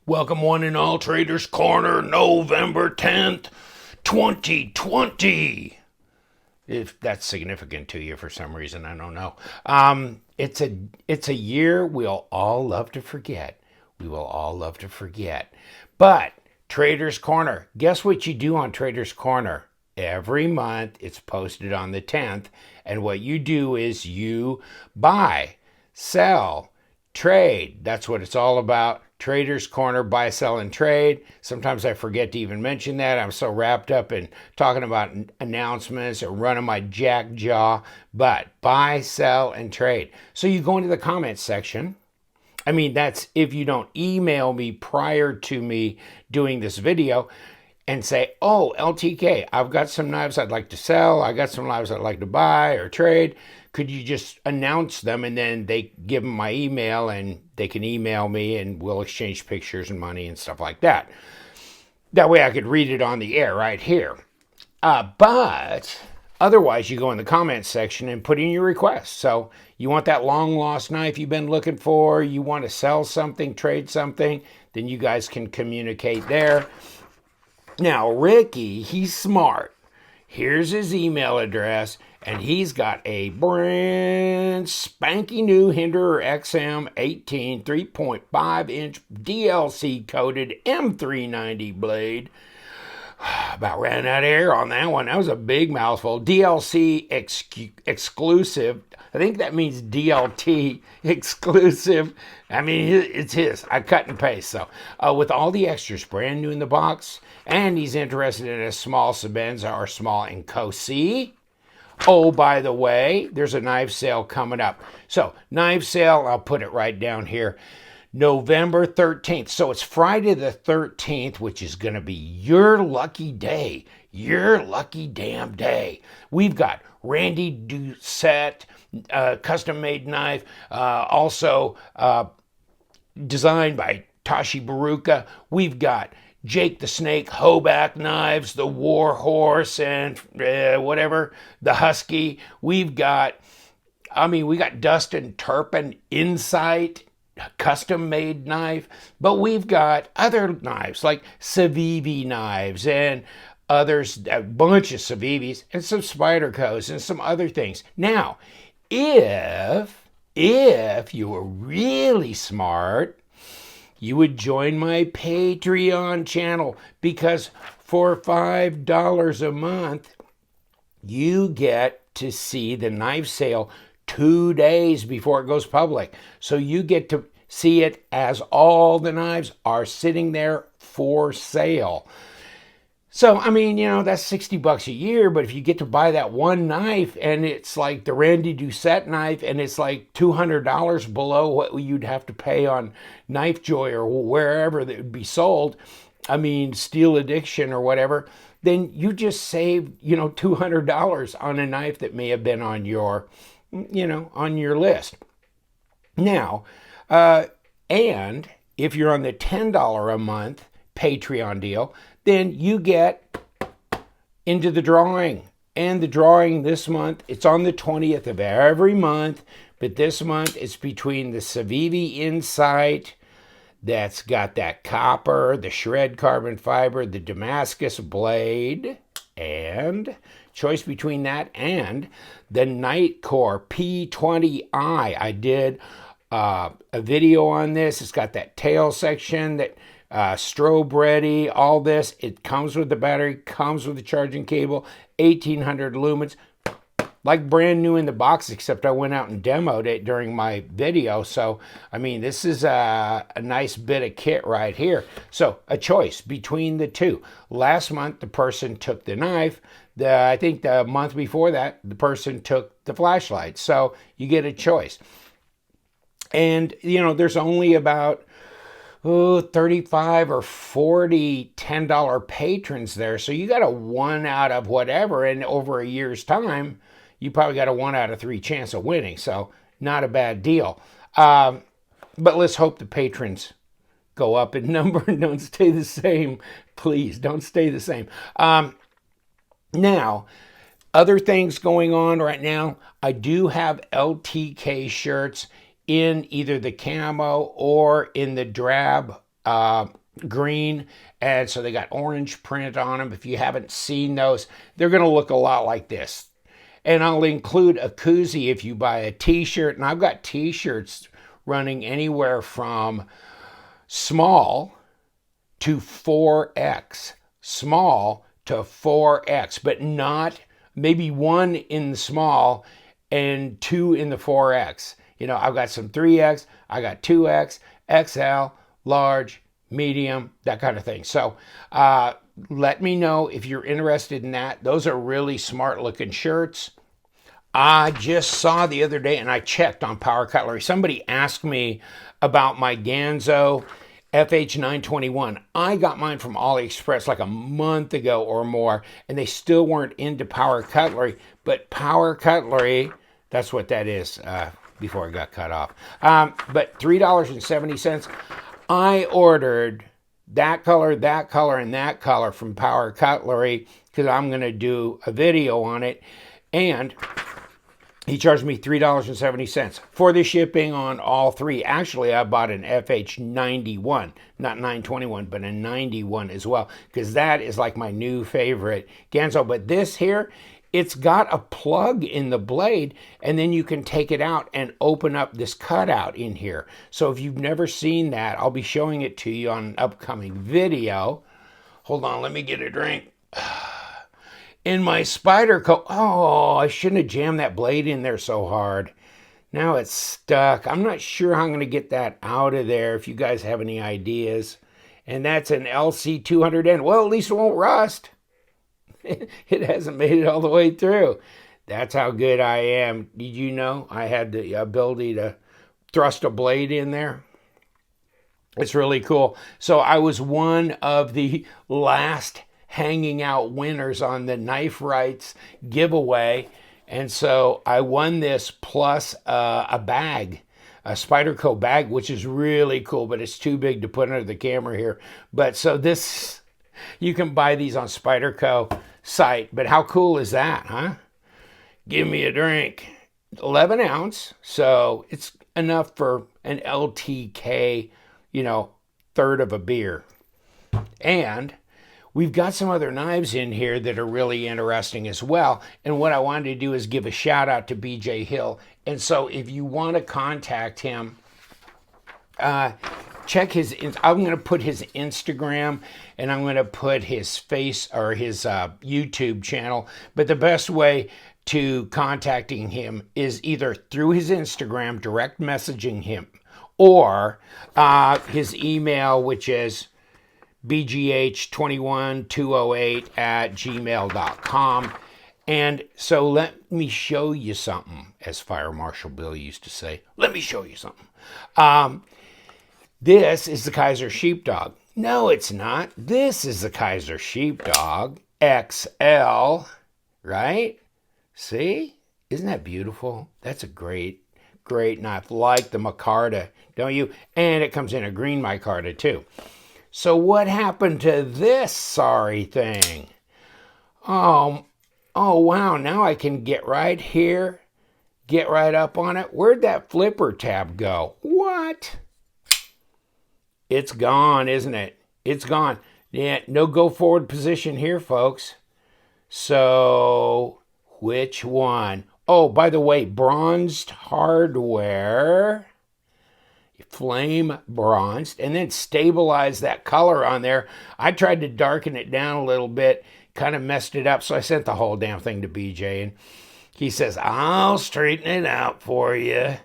Welcome one and all, Traders Corner, November 10th, 2020. If that's significant to you for some reason, I don't know. It's a year we'll all love to forget. We will all love to forget. But Traders Corner, guess what you do on Traders Corner? Every month it's posted on the 10th, and what you do is you buy, sell, trade. That's what it's all about. Traders Corner, buy, sell, and trade. Sometimes I forget to even mention that. I'm so wrapped up in talking about announcements or running my jack jaw. But buy, sell, and trade. So you go into the comments section. I mean, that's if you don't email me prior to me doing this video and say, oh, LTK, I've got some knives I'd like to sell. I got some knives I'd like to buy or trade. Could you just announce them, and then they give them my email and they can email me and we'll exchange pictures and money and stuff like that. That way I could read it on the air right here. But otherwise, you go in the comments section and put in your request. So you want that long lost knife you've been looking for, you want to sell something, trade something, then you guys can communicate there. Now, Ricky, he's smart. Here's his email address, and he's got a brand spanky new Hinderer XM 18 3.5-inch DLC coated M390 blade. About ran out of air on that one. That was a big mouthful. DLC exclusive. I think that means DLT exclusive. I mean, it's his. I cut and paste. So with all the extras brand new in the box, and he's interested in a small sebenza or small inkosi. Oh, by the way, there's a knife sale coming up. So knife sale, I'll put it right down here. November 13th. So it's Friday the 13th, which is going to be your lucky day. Your lucky damn day. We've got Randy Doucette, custom-made knife, also designed by Tashi Baruka. We've got Jake the Snake Hoback knives, the War Horse, and whatever, the Husky. We got Dustin Turpin Incite, custom-made knife, but we've got other knives like Civivi knives and others, a bunch of Civivis and some Spydercos and some other things. Now, if you were really smart, you would join my Patreon channel, because for $5 a month, you get to see the knife sale 2 days before it goes public. So you get to see it as all the knives are sitting there for sale. So, I mean, that's $60 a year, but if you get to buy that one knife and it's like the Randy Doucette knife and it's like $200 below what you'd have to pay on Knife Joy or wherever that would be sold, I mean, Steel Addiction or whatever, then you just saved, $200 on a knife that may have been on your, on your list. Now, and if you're on the $10 a month Patreon deal, then you get into the drawing. And the drawing this month, it's on the 20th of every month, but this month it's between the Civivi Incite, that's got that copper, the shred carbon fiber, the Damascus blade, and choice between that and the Nitecore P20i. I did a video on this. It's got that tail section that strobe ready, all this. It comes with the battery, comes with the charging cable, 1800 lumens, like brand new in the box, except I went out and demoed it during my video. So, I mean, this is a nice bit of kit right here. So, a choice between the two. Last month, the person took the knife. I think the month before that, the person took the flashlight. So, you get a choice. And, there's only about 35 or 40 $10 patrons there. So you got a 1 out of whatever, and over a year's time, you probably got a 1 out of 3 chance of winning. So not a bad deal. But let's hope the patrons go up in number and don't stay the same. Please don't stay the same. Now, other things going on right now. I do have LTK shirts in either the camo or in the drab green, and so they got orange print on them. If you haven't seen those, they're going to look a lot like this. And I'll include a koozie if you buy a t-shirt, and I've got t-shirts running anywhere from small to 4X, small to 4X, but not maybe 1 in the small and 2 in the 4X. You know, I've got some 3X, I got 2X, XL, large, medium, that kind of thing. So let me know if you're interested in that. Those are really smart looking shirts. I just saw the other day, and I checked on Power Cutlery. Somebody asked me about my Ganzo FH921. I got mine from AliExpress like a month ago or more, and they still weren't into Power Cutlery. But Power Cutlery, that's what that is, before it got cut off. But $3.70. I ordered that color, and that color from Power Cutlery because I'm going to do a video on it. And he charged me $3.70 for the shipping on all three. Actually, I bought an FH91, not 921, but a 91 as well, because that is like my new favorite Ganzo. But this here, it's got a plug in the blade, and then you can take it out and open up this cutout in here. So if you've never seen that, I'll be showing it to you on an upcoming video. Hold on, let me get a drink. In my Spyderco, oh, I shouldn't have jammed that blade in there so hard. Now it's stuck. I'm not sure how I'm going to get that out of there, if you guys have any ideas. And that's an LC200N. Well, at least it won't rust. It hasn't made it all the way through. That's how good I am. Did you know I had the ability to thrust a blade in there? It's really cool. So I was one of the last hanging out winners on the Knife Rights giveaway. And so I won this plus a bag, a Spyderco bag, which is really cool, but it's too big to put under the camera here. But so this, you can buy these on Spyderco site. But how cool is that, huh? Give me a drink. 11 ounce, so it's enough for an LTK, third of a beer. And we've got some other knives in here that are really interesting as well. And what I wanted to do is give a shout out to BJ Hill. And so if you want to contact him, check his, I'm going to put his Instagram and I'm going to put his face or his YouTube channel. But the best way to contacting him is either through his Instagram, direct messaging him, or his email, which is bgh21208@gmail.com. And so let me show you something, as Fire Marshal Bill used to say. Let me show you something. This is the Kaiser Sheepdog. No, it's not. This is the Kaiser Sheepdog XL, right? See? Isn't that beautiful? That's a great, great knife. Like the micarta, don't you? And it comes in a green micarta too. So what happened to this sorry thing? Oh wow, now I can get right here, get right up on it. Where'd that flipper tab go? What? It's gone, isn't it? It's gone. Yeah, no go forward position here, folks. So which one? Oh, by the way, bronzed hardware. Flame bronzed, and then stabilize that color on there. I tried to darken it down a little bit, kind of messed it up, so I sent the whole damn thing to BJ, and he says, I'll straighten it out for you.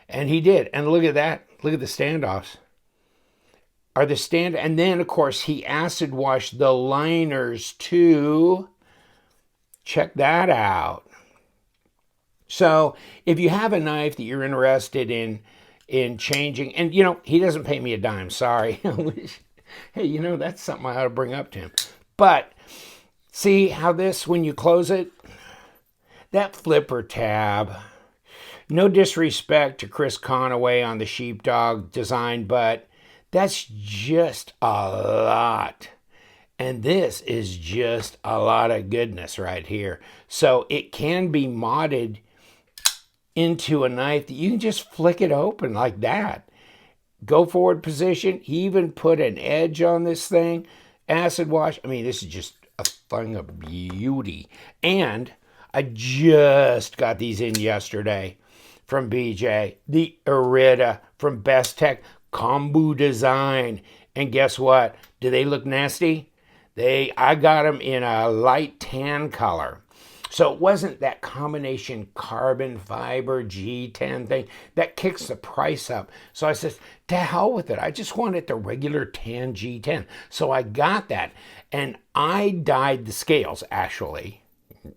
And he did. And look at that. Look at the standoffs. And then, of course, he acid washed the liners too. Check that out. So if you have a knife that you're interested in changing, and he doesn't pay me a dime, sorry. Hey, that's something I ought to bring up to him. But see how this, when you close it, that flipper tab, no disrespect to Chris Conaway on the Sheepdog design, but that's just a lot. And this is just a lot of goodness right here. So it can be modded into a knife that you can just flick it open like that. go forward position. He even put an edge on this thing. Acid wash. I mean, this is just a thing of beauty. And I just got these in yesterday from BJ. The Irida from Best Tech Kombu Design. And guess what? Do they look nasty? I got them in a light tan color. So it wasn't that combination carbon fiber G10 thing that kicks the price up. So I said, to hell with it. I just wanted the regular tan G10. So I got that. And I dyed the scales, actually.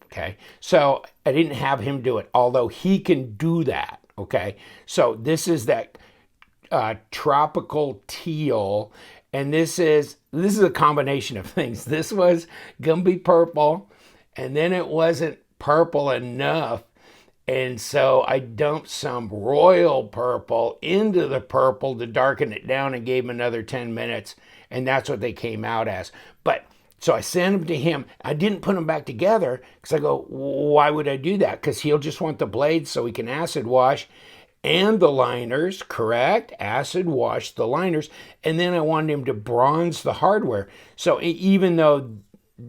Okay. So I didn't have him do it, although he can do that. Okay. So this is that tropical teal. And this is a combination of things. This was gonna be purple, and then it wasn't purple enough, and so I dumped some royal purple into the purple to darken it down and gave him another 10 minutes, and that's what they came out as. But so I sent them to him. I didn't put them back together because I go, why would I do that? Because he'll just want the blades so he can acid wash. And the liners, correct? Acid wash the liners. And then I wanted him to bronze the hardware. So even though,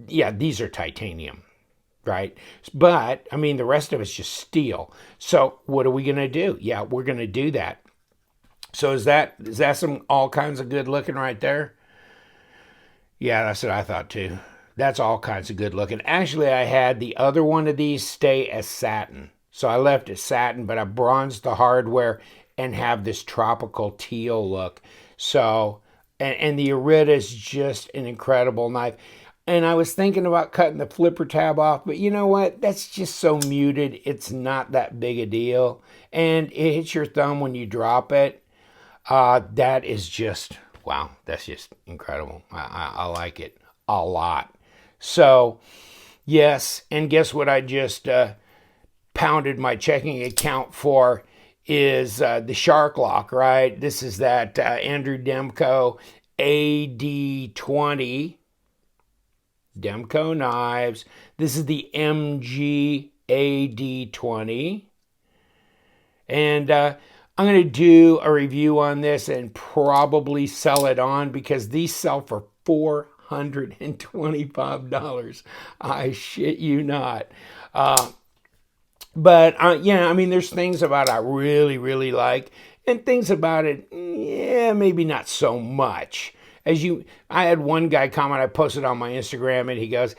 yeah, these are titanium, right? But, I mean, the rest of it's just steel. So what are we going to do? Yeah, we're going to do that. So is that some all kinds of good looking right there? Yeah, that's what I thought too. That's all kinds of good looking. Actually, I had the other one of these stay as satin. So I left it satin, but I bronzed the hardware and have this tropical teal look. So, and the Irida is just an incredible knife. And I was thinking about cutting the flipper tab off, but you know what? That's just so muted. It's not that big a deal. And it hits your thumb when you drop it. That is just, wow, that's just incredible. I like it a lot. So, yes, and guess what I just pounded my checking account for is the Shark Lock, right? This is that Andrew Demko AD20 Demko Knives. This is the MG AD20. And I'm going to do a review on this and probably sell it on because these sell for $425. I shit you not. But, yeah, I mean, there's things about it I really, really like, and things about it, yeah, maybe not so much. I had one guy comment, I posted on my Instagram, and he goes,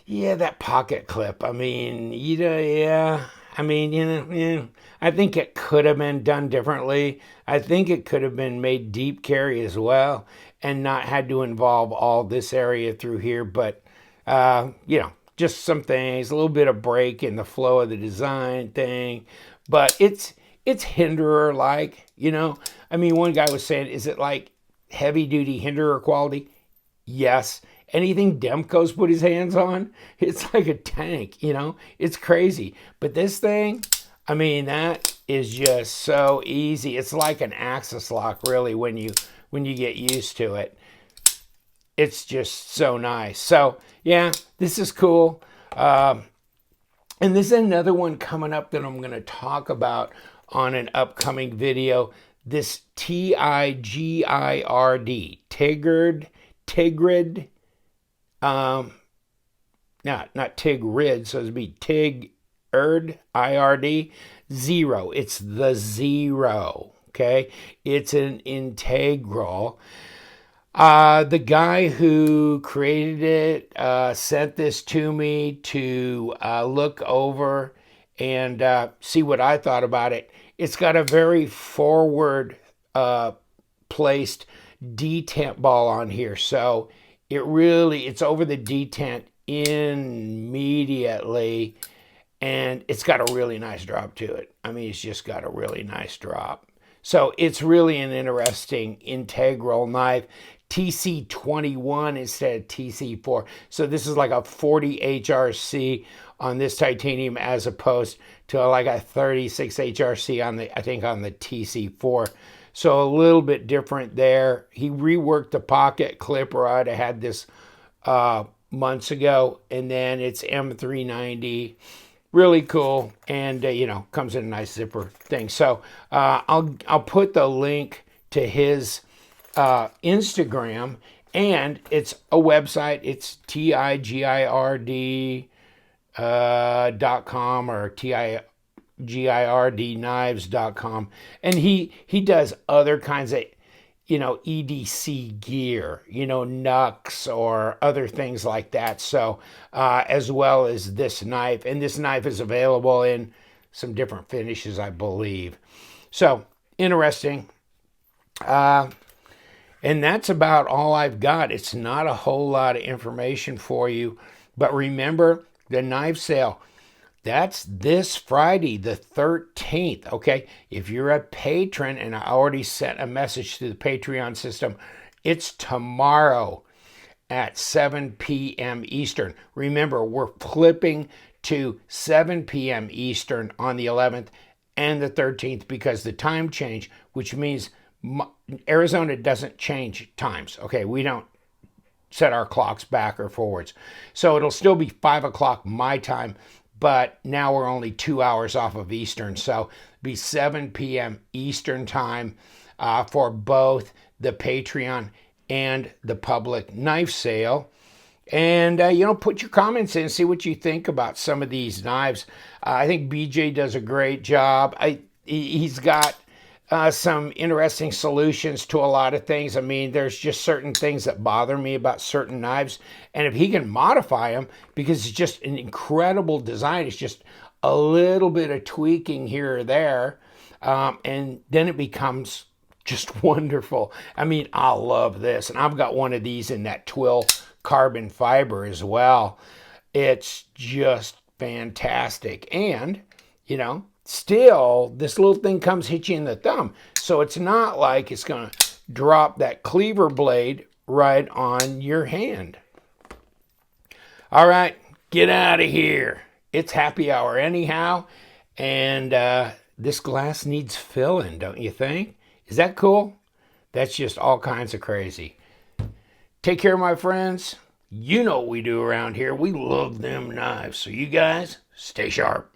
yeah, that pocket clip, I mean, yeah, I mean, yeah, I think it could have been done differently. I think it could have been made deep carry as well, and not had to involve all this area through here, but, you know, just some things, a little bit of break in the flow of the design thing, but it's Hinderer like, you know. I mean, one guy was saying, is it like heavy duty Hinderer quality? Yes. Anything Demko's put his hands on, it's like a tank, you know. It's crazy. But this thing, I mean, that is just so easy. It's like an axis lock, really, when you get used to it. It's just so nice. So, yeah, this is cool. And this is another one coming up that I'm going to talk about on an upcoming video. This Tigrid, Tigrid, not Tigrid, so it'd be Tigrid, IRD, 0. It's the 0, okay? It's an integral. The guy who created it sent this to me to look over and see what I thought about it. It's got a very forward placed detent ball on here, so it's over the detent immediately, and it's got a really nice drop to it. I mean, it's just got a really nice drop. So it's really an interesting integral knife. TC21 instead of TC4. So this is like a 40 HRC on this titanium as opposed to like a 36 HRC on the TC4. So a little bit different there. He reworked the pocket clipper. I'd have had this months ago, and then it's M390. Really cool, and you know, comes in a nice zipper thing. So I'll put the link to his Instagram, and it's a website. It's tigird.com or girdknives.com, and he does other kinds of EDC gear, Nux or other things like that. So as well as this knife, and this knife is available in some different finishes, I believe. So interesting. And that's about all I've got. It's not a whole lot of information for you, but remember the knife sale. That's this Friday, the 13th, okay? If you're a patron, and I already sent a message to the Patreon system, it's tomorrow at 7 p.m. Eastern. Remember, we're flipping to 7 p.m. Eastern on the 11th and the 13th because the time change, which means Arizona doesn't change times, okay? We don't set our clocks back or forwards. So it'll still be 5 o'clock my time, but now we're only 2 hours off of Eastern. So it'll be 7 p.m. Eastern time for both the Patreon and the public knife sale. And, put your comments in, see what you think about some of these knives. I think BJ does a great job. He's got some interesting solutions to a lot of things. I mean, there's just certain things that bother me about certain knives. And if he can modify them, because it's just an incredible design, it's just a little bit of tweaking here or there, and then it becomes just wonderful. I mean, I love this. And I've got one of these in that twill carbon fiber as well. It's just fantastic. And, still, this little thing comes hit you in the thumb. So it's not like it's going to drop that cleaver blade right on your hand. All right, get out of here. It's happy hour anyhow. And this glass needs filling, don't you think? Is that cool? That's just all kinds of crazy. Take care, my friends. You know what we do around here. We love them knives. So you guys, stay sharp.